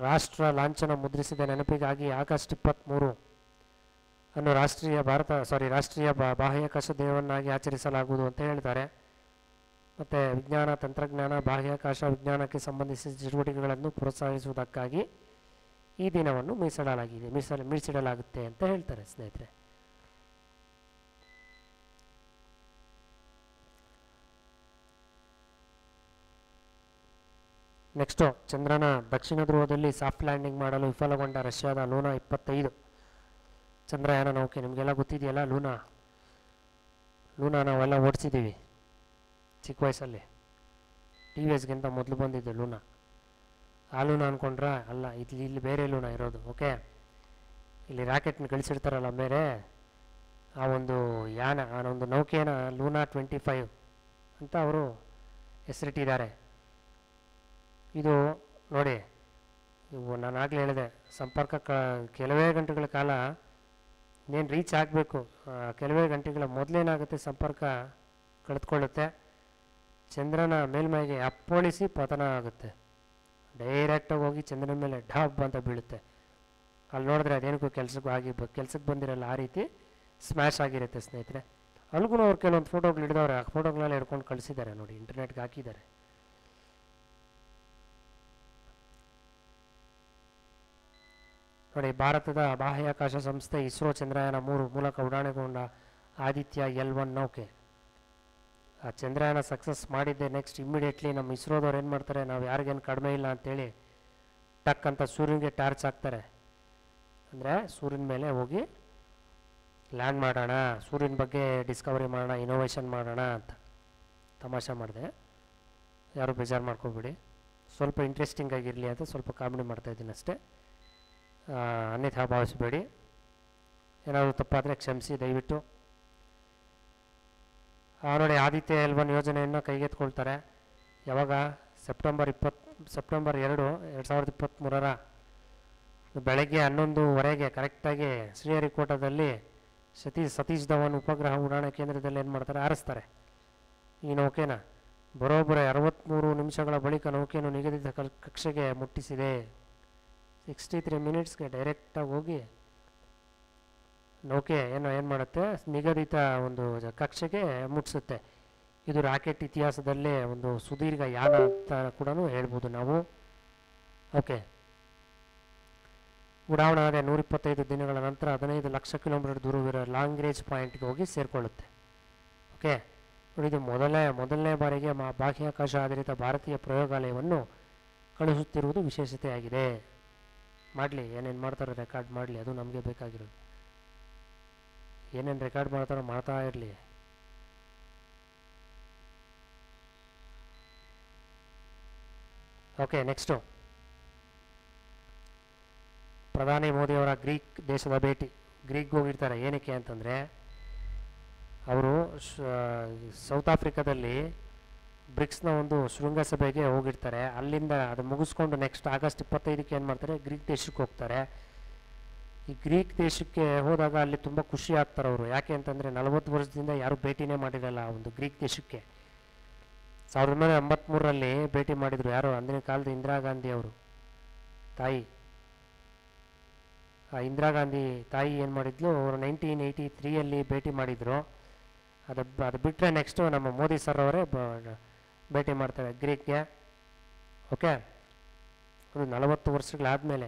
ರಾಷ್ಟ್ರ ಲಾಂಛನ ಮುದ್ರಿಸಿದ ನೆನಪಿಗಾಗಿ ಆಗಸ್ಟ್ 23 ಅನ್ನು ರಾಷ್ಟ್ರೀಯ ಬಾಹ್ಯಾಕಾಶ ದಿನವನ್ನಾಗಿ ಆಚರಿಸಲಾಗುವುದು ಅಂತ ಹೇಳ್ತಾರೆ. ಮತ್ತು ವಿಜ್ಞಾನ, ತಂತ್ರಜ್ಞಾನ, ಬಾಹ್ಯಾಕಾಶ ವಿಜ್ಞಾನಕ್ಕೆ ಸಂಬಂಧಿಸಿದ ಚಟುವಟಿಕೆಗಳನ್ನು ಪ್ರೋತ್ಸಾಹಿಸುವುದಕ್ಕಾಗಿ ಈ ದಿನವನ್ನು ಮೀಸಲಿಡಲಾಗುತ್ತೆ ಅಂತ ಹೇಳ್ತಾರೆ ಸ್ನೇಹಿತರೆ. ನೆಕ್ಸ್ಟು, ಚಂದ್ರನ ದಕ್ಷಿಣ ಧ್ರುವದಲ್ಲಿ ಸಾಫ್ಟ್ ಲ್ಯಾಂಡಿಂಗ್ ಮಾಡಲು ವಿಫಲಗೊಂಡ ರಷ್ಯಾದ ಲೂನಾ 25 ಚಂದ್ರಯಾನ ನೌಕೆ. ನಿಮಗೆಲ್ಲ ಗೊತ್ತಿದೆಯಲ್ಲ ಲೂನಾ ನಾವೆಲ್ಲ ಓಡಿಸಿದ್ದೀವಿ ಚಿಕ್ಕ ವಯಸ್ಸಲ್ಲಿ. TVSಗಿಂತ ಮೊದಲು ಬಂದಿದ್ದು ಲೂನಾ. ಆ ಲೂನಾ ಅಂದ್ಕೊಂಡ್ರೆ ಅಲ್ಲ, ಇಲ್ಲಿ ಬೇರೆ ಲೂನಾ ಇರೋದು. ಓಕೆ, ಇಲ್ಲಿ ರಾಕೆಟ್ನ ಕಳಿಸಿರ್ತಾರಲ್ಲ ಬೇರೆ, ಆ ಒಂದು ನೌಕೆನ ಲೂನಾ 25 ಅಂತ ಅವರು ಹೆಸರಿಟ್ಟಿದ್ದಾರೆ. ಇದು ನೋಡಿ, ನಾನು ಆಗಲೇ ಹೇಳಿದೆ, ಸಂಪರ್ಕ ಕೆಲವೇ ಗಂಟೆಗಳ ಕಾಲ ಇನ್ನೇನು ರೀಚ್ ಆಗಬೇಕು, ಕೆಲವೇ ಗಂಟೆಗಳ ಮೊದಲೇನಾಗುತ್ತೆ, ಸಂಪರ್ಕ ಕಳೆದುಕೊಳ್ಳುತ್ತೆ. ಚಂದ್ರನ ಮೇಲ್ಮೈಗೆ ಅಪ್ಪಳಿಸಿ ಪತನ ಆಗುತ್ತೆ. ಡೈರೆಕ್ಟಾಗಿ ಹೋಗಿ ಚಂದ್ರನ ಮೇಲೆ ಢಬ್ ಅಂತ ಬೀಳುತ್ತೆ. ಅಲ್ಲಿ ನೋಡಿದ್ರೆ ಅದೇನಕ್ಕೂ ಕೆಲ್ಸಕ್ಕೆ ಬಂದಿರಲ್ಲ, ಆ ರೀತಿ ಸ್ಮ್ಯಾಶ್ ಆಗಿರುತ್ತೆ ಸ್ನೇಹಿತರೆ. ಅಲ್ಲಿಗೂ ಅವ್ರು ಕೆಲವೊಂದು ಫೋಟೋಗಳು ಹಿಡಿದವ್ರೆ, ಆ ಫೋಟೋಗಳೆಲ್ಲ ಹಿಡ್ಕೊಂಡು ಕಳಿಸಿದ್ದಾರೆ ನೋಡಿ, ಇಂಟರ್ನೆಟ್ಗೆ ಹಾಕಿದ್ದಾರೆ. ನೋಡಿ, ಭಾರತದ ಬಾಹ್ಯಾಕಾಶ ಸಂಸ್ಥೆ ಇಸ್ರೋ ಚಂದ್ರಯಾನ-3 ಮೂಲಕ ಉಡಾಣೆಗೊಂಡ ಆದಿತ್ಯ L1 ನೌಕೆ. ಆ ಚಂದ್ರಯಾನ ಸಕ್ಸಸ್ ಮಾಡಿದ್ದೆ ನೆಕ್ಸ್ಟ್ ಇಮ್ಮಿಡಿಯೇಟ್ಲಿ ನಮ್ಮ ಇಸ್ರೋದವ್ರು ಏನು ಮಾಡ್ತಾರೆ, ನಾವು ಯಾರಿಗೇನು ಕಡಿಮೆ ಇಲ್ಲ ಅಂತೇಳಿ ಟಕ್ ಅಂತ ಸೂರ್ಯನಿಗೆ ಟಾರ್ಚ್ ಹಾಕ್ತಾರೆ. ಅಂದರೆ ಸೂರ್ಯನ ಮೇಲೆ ಹೋಗಿ ಲ್ಯಾಂಡ್ ಮಾಡೋಣ, ಸೂರ್ಯನ ಬಗ್ಗೆ ಡಿಸ್ಕವರಿ ಮಾಡೋಣ, ಇನೋವೇಷನ್ ಮಾಡೋಣ ಅಂತ ತಮಾಷೆ ಮಾಡಿದೆ. ಯಾರು ಬೇಜಾರು ಮಾಡ್ಕೋಬೇಡಿ, ಸ್ವಲ್ಪ ಇಂಟ್ರೆಸ್ಟಿಂಗ್ ಆಗಿರಲಿ ಅಂತ ಸ್ವಲ್ಪ ಕಾಮಿಡಿ ಮಾಡ್ತಾಯಿದ್ದೀನಿ ಅಷ್ಟೇ, ಅನ್ಯಥಾ ಭಾವಿಸಬೇಡಿ. ಏನಾದರೂ ತಪ್ಪಾದರೆ ಕ್ಷಮಿಸಿ ದಯವಿಟ್ಟು. ನೋಡಿ, ಆದಿತ್ಯ L1 ಯೋಜನೆಯನ್ನು ಕೈಗೆತ್ತಿಕೊಳ್ತಾರೆ. ಯಾವಾಗ? ಸೆಪ್ಟೆಂಬರ್ 2, 2023 ಬೆಳಗ್ಗೆ 11:15 ಕರೆಕ್ಟಾಗಿ ಶ್ರೀಹರಿಕೋಟದಲ್ಲಿ ಸತೀಶ್ ಧವನ್ ಉಪಗ್ರಹ ಉಡಾಣೆ ಕೇಂದ್ರದಲ್ಲಿ ಏನು ಮಾಡ್ತಾರೆ, ಹಾರಿಸ್ತಾರೆ ಈ ನೌಕೆನ. ಬರೋಬ್ಬರಿ 63 ನಿಮಿಷಗಳ ಬಳಿಕ ನೌಕೆಯನ್ನು ನಿಗದಿತ ಕಕ್ಷೆಗೆ ಮುಟ್ಟಿಸಿದೆ. 63 ಮಿನಿಟ್ಸ್ಗೆ ಡೈರೆಕ್ಟಾಗಿ ಹೋಗಿ ನೌಕೆ ಏನು ಮಾಡುತ್ತೆ, ನಿಗದಿತ ಒಂದು ಕಕ್ಷೆಗೆ ಮುಟ್ಟಿಸುತ್ತೆ. ಇದು ರಾಕೆಟ್ ಇತಿಹಾಸದಲ್ಲೇ ಒಂದು ಸುದೀರ್ಘ ಯಾನ ಅಂತ ಕೂಡ ಹೇಳ್ಬೋದು ನಾವು. ಓಕೆ, ಉಡಾವಣೆ ಆದ 125 ದಿನಗಳ ನಂತರ 15 ಲಕ್ಷ ಕಿಲೋಮೀಟರ್ ದೂರವಿರೋ ಲಾಂಗ್ ರೇಂಜ್ ಪಾಯಿಂಟ್ಗೆ ಹೋಗಿ ಸೇರಿಕೊಳ್ಳುತ್ತೆ. ಓಕೆ, ಇದು ಮೊದಲನೇ ಬಾರಿಗೆ ಬಾಹ್ಯಾಕಾಶ ಆಧಾರಿತ ಭಾರತೀಯ ಪ್ರಯೋಗಾಲಯವನ್ನು ಕಳುಹಿಸುತ್ತಿರುವುದು ವಿಶೇಷತೆಯಾಗಿದೆ. ಮಾಡಲಿ, ಏನೇನು ಮಾಡ್ತಾರೆ ರೆಕಾರ್ಡ್ ಮಾಡಲಿ, ಅದು ನಮಗೆ ಬೇಕಾಗಿರೋದು. ಏನೇನು ರೆಕಾರ್ಡ್ ಮಾಡ್ತಾರೋ ಮಾಡ್ತಾ ಇರಲಿ. ಓಕೆ, ನೆಕ್ಸ್ಟು ಪ್ರಧಾನಿ ಮೋದಿಯವರ ಗ್ರೀಕ್ ದೇಶದ ಭೇಟಿ. ಗ್ರೀಕ್ಗೆ ಹೋಗಿರ್ತಾರೆ. ಏನಕ್ಕೆ ಅಂತಂದರೆ ಅವರು ಸೌತ್ ಆಫ್ರಿಕಾದಲ್ಲಿ ಬ್ರಿಕ್ಸ್ನ ಒಂದು ಶೃಂಗಸಭೆಗೆ ಹೋಗಿರ್ತಾರೆ. ಅಲ್ಲಿಂದ ಅದು ಮುಗಿಸ್ಕೊಂಡು ನೆಕ್ಸ್ಟ್ ಆಗಸ್ಟ್ 25ಕ್ಕೆ ಏನು ಮಾಡ್ತಾರೆ, ಗ್ರೀಕ್ ದೇಶಕ್ಕೆ ಹೋಗ್ತಾರೆ. ಈ ಗ್ರೀಕ್ ದೇಶಕ್ಕೆ ಹೋದಾಗ ಅಲ್ಲಿ ತುಂಬ ಖುಷಿ ಆಗ್ತಾರೆ ಅವರು. ಯಾಕೆ ಅಂತಂದರೆ 40 ವರ್ಷದಿಂದ ಯಾರೂ ಭೇಟಿನೇ ಮಾಡಿರಲ್ಲ ಒಂದು ಗ್ರೀಕ್ ದೇಶಕ್ಕೆ. 1983ರಲ್ಲಿ ಭೇಟಿ ಮಾಡಿದರು. ಯಾರು? ಅಂದಿನ ಕಾಲದ ಇಂದಿರಾ ಗಾಂಧಿ ಅವರು ತಾಯಿ. ಆ ಇಂದಿರಾ ಗಾಂಧಿ ತಾಯಿ ಏನು ಮಾಡಿದ್ಲು, ಅವರು 1983ಯಲ್ಲಿ ಭೇಟಿ ಮಾಡಿದರು. ಅದು ಬಿಟ್ಟರೆ ನೆಕ್ಸ್ಟು ನಮ್ಮ ಮೋದಿ ಸರ್ ಅವರೇ ಭೇಟಿ ಮಾಡ್ತಾರೆ ಗ್ರೀಕ್ಗೆ. ಓಕೆ, ಅದು 40 ವರ್ಷಗಳಾದಮೇಲೆ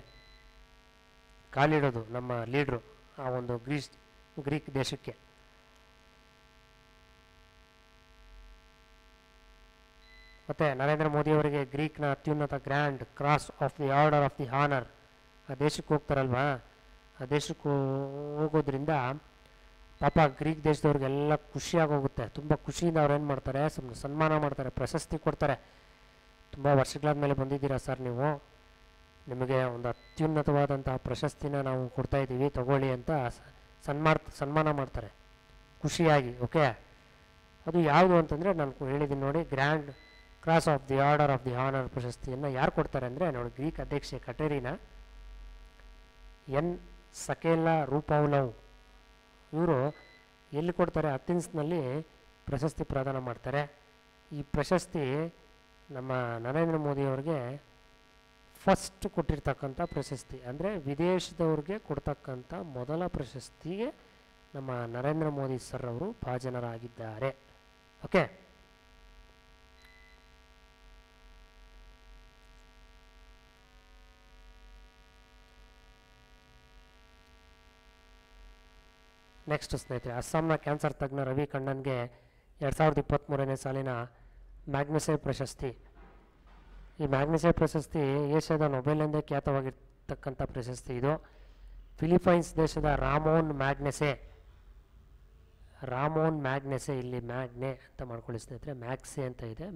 ಕಾಲಿಡೋದು ನಮ್ಮ ಲೀಡ್ರು ಆ ಒಂದು ಗ್ರೀಕ್ ದೇಶಕ್ಕೆ. ಮತ್ತು ನರೇಂದ್ರ ಮೋದಿಯವರಿಗೆ ಗ್ರೀಕ್ನ ಅತ್ಯುನ್ನತ grand cross of the order of the honour ಆ ದೇಶಕ್ಕೆ ಹೋಗ್ತಾರಲ್ವಾ, ಆ ದೇಶಕ್ಕೆ ಹೋಗೋದ್ರಿಂದ ಪಾಪ ಗ್ರೀಕ್ ದೇಶದವ್ರಿಗೆಲ್ಲ ಖುಷಿಯಾಗಿ ಹೋಗುತ್ತೆ. ತುಂಬ ಖುಷಿಯಿಂದ ಅವ್ರು ಏನು ಮಾಡ್ತಾರೆ, ಸನ್ಮಾನ ಮಾಡ್ತಾರೆ, ಪ್ರಶಸ್ತಿ ಕೊಡ್ತಾರೆ. ತುಂಬ ವರ್ಷಗಳಾದ ಮೇಲೆ ಬಂದಿದ್ದೀರಾ ಸರ್ ನೀವು, ನಿಮಗೆ ಒಂದು ಅತ್ಯುನ್ನತವಾದಂತಹ ಪ್ರಶಸ್ತಿನ ನಾವು ಕೊಡ್ತಾಯಿದ್ದೀವಿ ತಗೊಳ್ಳಿ ಅಂತ ಸನ್ಮಾನ ಮಾಡ್ತಾರೆ ಖುಷಿಯಾಗಿ. ಓಕೆ, ಅದು ಯಾವುದು ಅಂತಂದರೆ ನಾನು ಹೇಳಿದ್ದೀನಿ ನೋಡಿ, grand cross of the order of the honour ಪ್ರಶಸ್ತಿಯನ್ನು ಯಾರು ಕೊಡ್ತಾರೆ ಅಂದರೆ ನೋಡಿ, ಗ್ರೀಕ್ ಅಧ್ಯಕ್ಷೆ ಕಟೇರಿನಾ ಎನ್ ಸಕೇಲಾ ರೂಪೌಲವ್ ಇವರು ಎಲ್ಲಿ ಕೊಡ್ತಾರೆ, ಅಥೆನ್ಸ್ನಲ್ಲಿ ಪ್ರಶಸ್ತಿ ಪ್ರದಾನ ಮಾಡ್ತಾರೆ. ಈ ಪ್ರಶಸ್ತಿ ನಮ್ಮ ನರೇಂದ್ರ ಮೋದಿಯವ್ರಿಗೆ ಫಸ್ಟ್ ಕೊಟ್ಟಿರ್ತಕ್ಕಂಥ ಪ್ರಶಸ್ತಿ, ಅಂದರೆ ವಿದೇಶದವ್ರಿಗೆ ಕೊಡ್ತಕ್ಕಂಥ ಮೊದಲ ಪ್ರಶಸ್ತಿಗೆ ನಮ್ಮ ನರೇಂದ್ರ ಮೋದಿ ಸರ್ ಅವರು ಭಾಜನರಾಗಿದ್ದಾರೆ. ಓಕೆ, ನೆಕ್ಸ್ಟ್ ಸ್ನೇಹಿತರೆ, ಅಸ್ಸಾಂನ ಕ್ಯಾನ್ಸರ್ ತಜ್ಞ ರವಿ ಕಣ್ಣನ್ಗೆ 2023ನೇ ಸಾಲಿನ ಮ್ಯಾಗ್ನೆಸೆ ಪ್ರಶಸ್ತಿ. ಈ ಮ್ಯಾಗ್ನೆಸೆ ಪ್ರಶಸ್ತಿ ಏಷ್ಯಾದ ನೊಬೆಲ್ ಎಂದೇ ಖ್ಯಾತವಾಗಿರ್ತಕ್ಕಂಥ ಪ್ರಶಸ್ತಿ. ಇದು ಫಿಲಿಪೈನ್ಸ್ ದೇಶದ ರಾಮೋನ್ ಮ್ಯಾಗ್ನೆಸೆ, ಇಲ್ಲಿ ಮ್ಯಾಗ್ನೆ ಅಂತ ಮಾಡ್ಕೊಳ್ಳಿ ಸ್ನೇಹಿತರೆ, ಮ್ಯಾಗ್ಸೆ ಅಂತ ಇದೆ,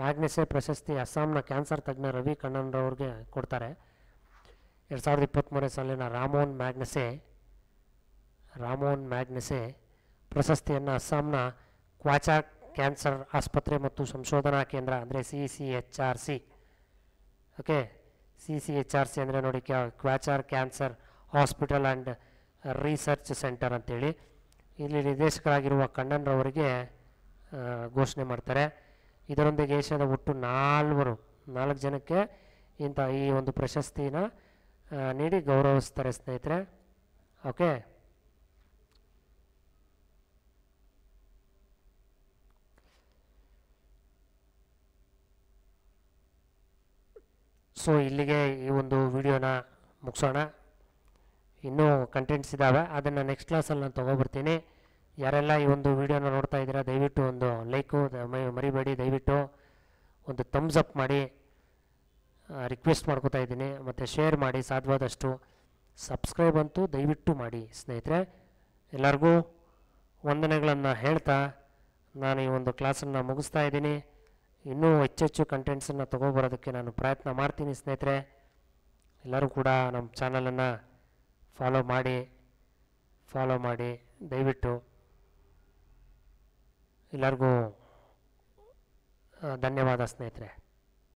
ಮ್ಯಾಗ್ನೆಸೆ ಪ್ರಶಸ್ತಿ ಅಸ್ಸಾಂನ ಕ್ಯಾನ್ಸರ್ ತಜ್ಞ ರವಿ ಕಣ್ಣನ್ರವ್ರಿಗೆ ಕೊಡ್ತಾರೆ. 2023ನೇ ಸಾಲಿನ ರಾಮೋನ್ ಮ್ಯಾಗ್ನೆಸೆ ಪ್ರಶಸ್ತಿಯನ್ನು ಅಸ್ಸಾಂನ ಕ್ವಾಚಾರ್ ಕ್ಯಾನ್ಸರ್ ಆಸ್ಪತ್ರೆ ಮತ್ತು ಸಂಶೋಧನಾ ಕೇಂದ್ರ ಅಂದರೆ CCHRC. ಓಕೆ, CCHRC ಅಂದರೆ ನೋಡಿ ಕ್ವಾಚಾರ್ cancer hospital and research centre ಅಂತೇಳಿ ಇಲ್ಲಿ ನಿರ್ದೇಶಕರಾಗಿರುವ ಕಣ್ಣನ್ರವರಿಗೆ ಘೋಷಣೆ ಮಾಡ್ತಾರೆ. ಇದರೊಂದಿಗೆ ಏಷ್ಯಾದ ಒಟ್ಟು 4 ಜನಕ್ಕೆ ಈ ಒಂದು ಪ್ರಶಸ್ತಿನ ನೀಡಿ ಗೌರವಿಸ್ತಾರೆ ಸ್ನೇಹಿತರೆ. ಓಕೆ, ಸೊ ಇಲ್ಲಿಗೆ ಈ ಒಂದು ವಿಡಿಯೋನ ಮುಗಿಸೋಣ. ಇನ್ನೂ ಕಂಟೆಂಟ್ಸ್ ಇದ್ದಾವೆ, ಅದನ್ನು ನೆಕ್ಸ್ಟ್ ಕ್ಲಾಸಲ್ಲಿ ನಾನು ತೊಗೊಬರ್ತೀನಿ. ಯಾರೆಲ್ಲ ಈ ಒಂದು ವಿಡಿಯೋನ ನೋಡ್ತಾ ಇದ್ದೀರಾ ದಯವಿಟ್ಟು ಒಂದು ಲೈಕು ಮರಿಬೇಡಿ, ದಯವಿಟ್ಟು ಒಂದು ಥಮ್ಸ್ ಅಪ್ ಮಾಡಿ ರಿಕ್ವೆಸ್ಟ್ ಮಾಡ್ಕೋತಾ ಇದ್ದೀನಿ. ಮತ್ತು ಶೇರ್ ಮಾಡಿ, ಸಾಧ್ಯವಾದಷ್ಟು ಸಬ್ಸ್ಕ್ರೈಬ್ ಅಂತೂ ದಯವಿಟ್ಟು ಮಾಡಿ ಸ್ನೇಹಿತರೆ. ಎಲ್ಲರಿಗೂ ವಂದನೆಗಳನ್ನು ಹೇಳ್ತಾ ನಾನು ಈ ಒಂದು ಕ್ಲಾಸನ್ನು ಮುಗಿಸ್ತಾ ಇದ್ದೀನಿ. ಇನ್ನೂ ಹೆಚ್ಚೆಚ್ಚು ಕಂಟೆಂಟ್ಸನ್ನು ತೊಗೊಬರೋದಕ್ಕೆ ನಾನು ಪ್ರಯತ್ನ ಮಾಡ್ತೀನಿ ಸ್ನೇಹಿತರೆ. ಎಲ್ಲರೂ ಕೂಡ ನಮ್ಮ ಚಾನಲನ್ನು ಫಾಲೋ ಮಾಡಿ ದಯವಿಟ್ಟು. ಎಲ್ಲರಿಗೂ ಧನ್ಯವಾದ ಸ್ನೇಹಿತರೆ.